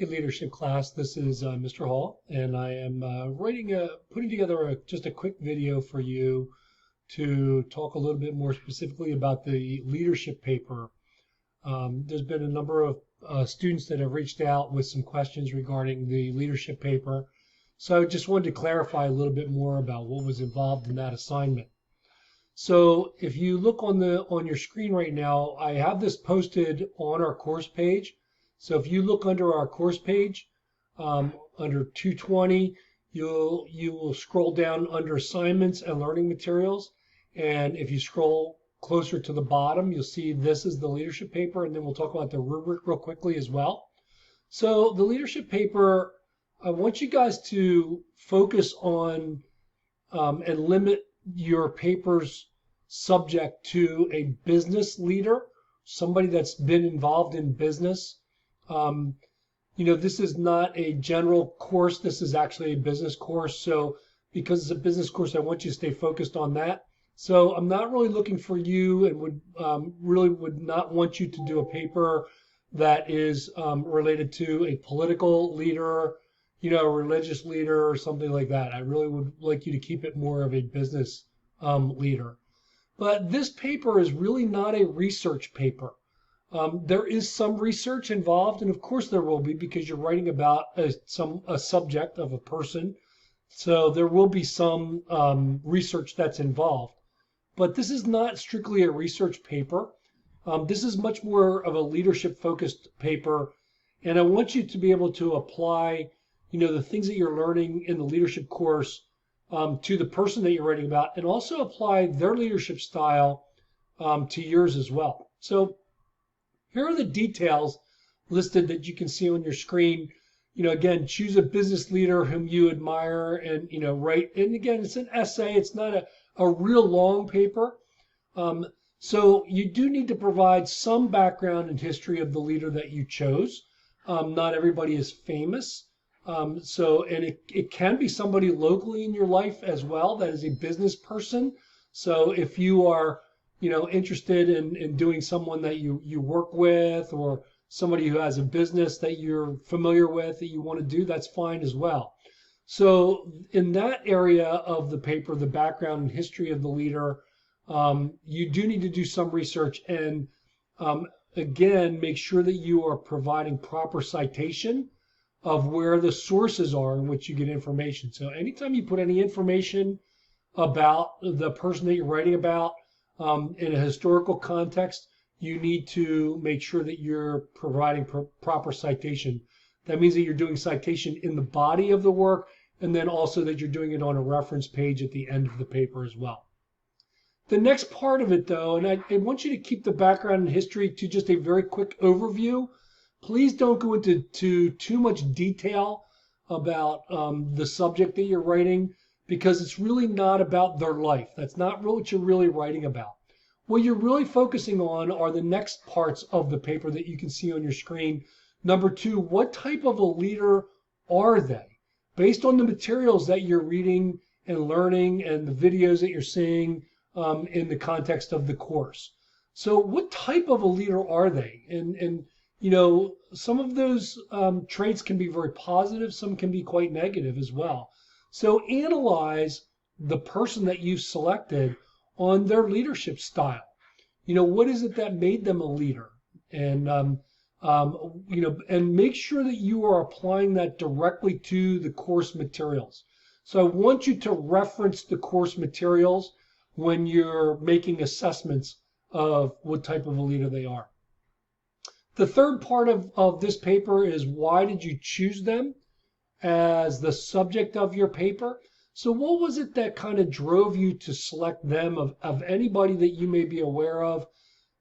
Hey, leadership class. This is Mr. Hall, and I am putting together just a quick video for you to talk a little bit more specifically about the leadership paper. There's been a number of students that have reached out with some questions regarding the leadership paper, so I just wanted to clarify a little bit more about what was involved in that assignment. So if you look on your screen right now, I have this posted on our course page. So if you look under our course page, under 220, you will scroll down under assignments and learning materials. And if you scroll closer to the bottom, you'll see this is the leadership paper, and then we'll talk about the rubric real quickly as well. So the leadership paper, I want you guys to focus on and limit your paper's subject to a business leader, somebody that's been involved in business. This is not a general course. This is actually a business course. So because it's a business course, I want you to stay focused on that. So I'm not really looking for you and would not want you to do a paper that is related to a political leader, a religious leader or something like that. I really would like you to keep it more of a business leader. But this paper is really not a research paper. There is some research involved, and of course there will be because you're writing about a subject of a person. So there will be some research that's involved. But this is not strictly a research paper. This is much more of a leadership-focused paper, and I want you to be able to apply the things that you're learning in the leadership course to the person that you're writing about, and also apply their leadership style to yours as well. So here are the details listed that you can see on your screen. Again, choose a business leader whom you admire and, write. And again, it's an essay. It's not a real long paper. So you do need to provide some background and history of the leader that you chose. Not everybody is famous. And it can be somebody locally in your life as well that is a business person. So if you are interested in doing someone that you work with, or somebody who has a business that you're familiar with that you want to do, that's fine as well. So in that area of the paper, the background and history of the leader, you do need to do some research, and again, make sure that you are providing proper citation of where the sources are in which you get information. So anytime you put any information about the person that you're writing about, in a historical context, you need to make sure that you're providing proper citation. That means that you're doing citation in the body of the work, and then also that you're doing it on a reference page at the end of the paper as well. The next part of it, though, and I want you to keep the background and history to just a very quick overview. Please don't go into too much detail about the subject that you're writing, because it's really not about their life. That's not really what you're really writing about. What you're really focusing on are the next parts of the paper that you can see on your screen. Number 2, what type of a leader are they? Based on the materials that you're reading and learning and the videos that you're seeing in the context of the course. So what type of a leader are they? And some of those traits can be very positive, some can be quite negative as well. So analyze the person that you've selected on their leadership style. What is it that made them a leader? And and make sure that you are applying that directly to the course materials. So I want you to reference the course materials when you're making assessments of what type of a leader they are. The third part of this paper is, why did you choose them as the subject of your paper? So what was it that kind of drove you to select them of anybody that you may be aware of,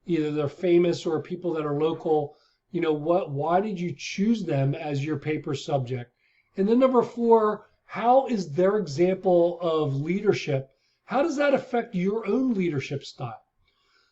either they're famous or people that are local? Why did you choose them as your paper subject? And then number 4, how is their example of leadership, how does that affect your own leadership style?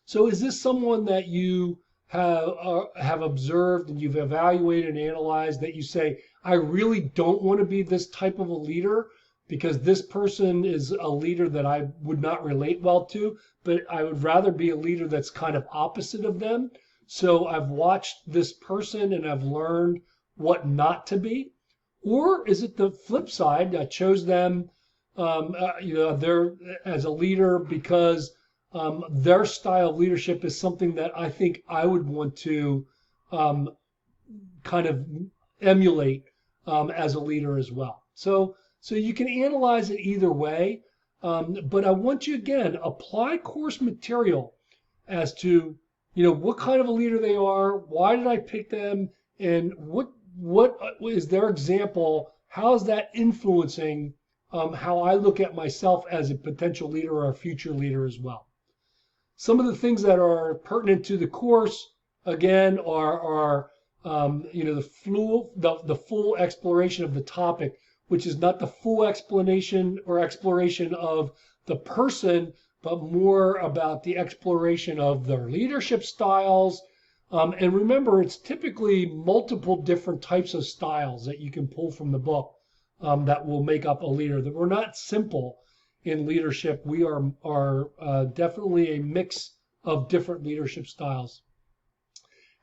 So is this someone that you have observed and you've evaluated and analyzed that you say, I really don't want to be this type of a leader because this person is a leader that I would not relate well to, but I would rather be a leader that's kind of opposite of them. So I've watched this person and I've learned what not to be? Or is it the flip side? I chose them, they're as a leader because their style of leadership is something that I think I would want to kind of emulate as a leader as well. So you can analyze it either way, but I want you again apply course material as to what kind of a leader they are, why did I pick them, and what is their example? How is that influencing how I look at myself as a potential leader or a future leader as well? Some of the things that are pertinent to the course, again, are the full exploration of the topic, which is not the full explanation or exploration of the person, but more about the exploration of their leadership styles. And remember, it's typically multiple different types of styles that you can pull from the book that will make up a leader. That we're not simple in leadership. We are definitely a mix of different leadership styles.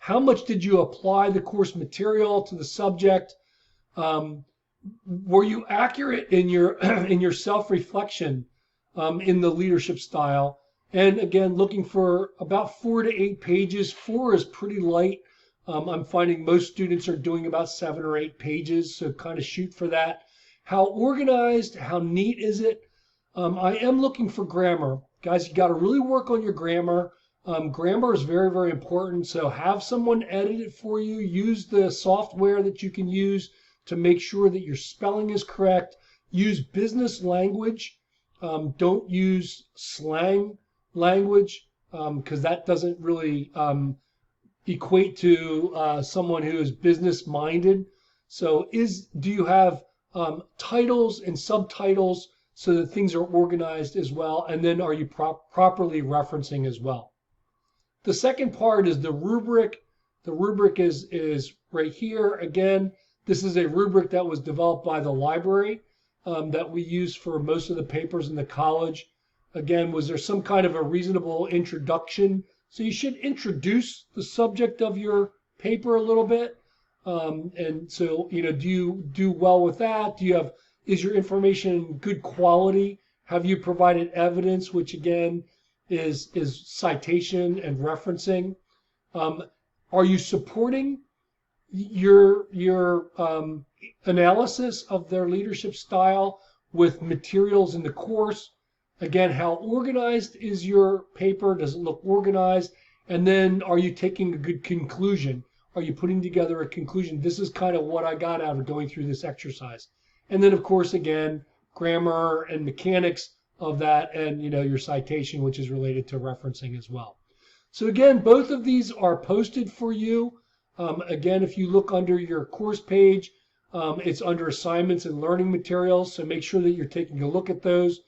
How much did you apply the course material to the subject? Were you accurate in your in your self-reflection in the leadership style? And again, looking for about 4 to 8 pages. 4 is pretty light. I'm finding most students are doing about 7 or 8 pages, so kind of shoot for that. How organized, how neat is it? I am looking for grammar. Guys, you got to really work on your grammar. Grammar is very, very important, so have someone edit it for you. Use the software that you can use to make sure that your spelling is correct. Use business language. Don't use slang language because that doesn't really equate to someone who is business minded. So do you have titles and subtitles so that things are organized as well? And then are you properly referencing as well? The second part is the rubric. The rubric is right here. Again, this is a rubric that was developed by the library that we use for most of the papers in the college. Again, was there some kind of a reasonable introduction? So you should introduce the subject of your paper a little bit. And so, do you do well with that? Is your information good quality? Have you provided evidence, which again is citation and referencing? Are you supporting your analysis of their leadership style with materials in the course? Again, how organized is your paper? Does it look organized? And then are you taking a good conclusion? Are you putting together a conclusion? This is kind of what I got out of going through this exercise. And then, of course, again, grammar and mechanics of that, and your citation, which is related to referencing as well. So again, both of these are posted for you. Again, if you look under your course page, it's under assignments and learning materials. So make sure that you're taking a look at those.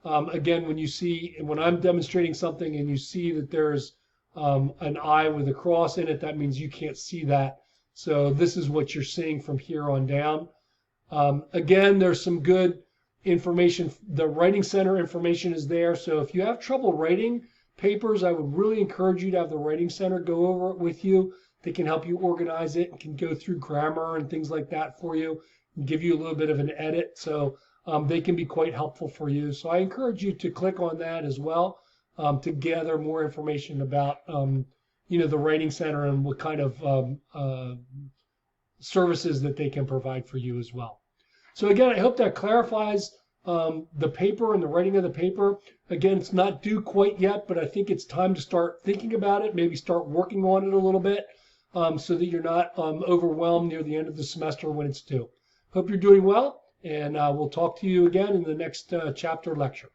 Again, when I'm demonstrating something and you see that there's an I with a cross in it, that means you can't see that. So this is what you're seeing from here on down. Again, there's some good information. The Writing Center information is there. So if you have trouble writing papers, I would really encourage you to have the Writing Center go over it with you. They can help you organize it and can go through grammar and things like that for you and give you a little bit of an edit. So they can be quite helpful for you. So I encourage you to click on that as well to gather more information about the Writing Center and what kind of services that they can provide for you as well. So again, I hope that clarifies the paper and the writing of the paper. Again, it's not due quite yet, but I think it's time to start thinking about it, maybe start working on it a little bit so that you're not overwhelmed near the end of the semester when it's due. Hope you're doing well, and we'll talk to you again in the next chapter lecture.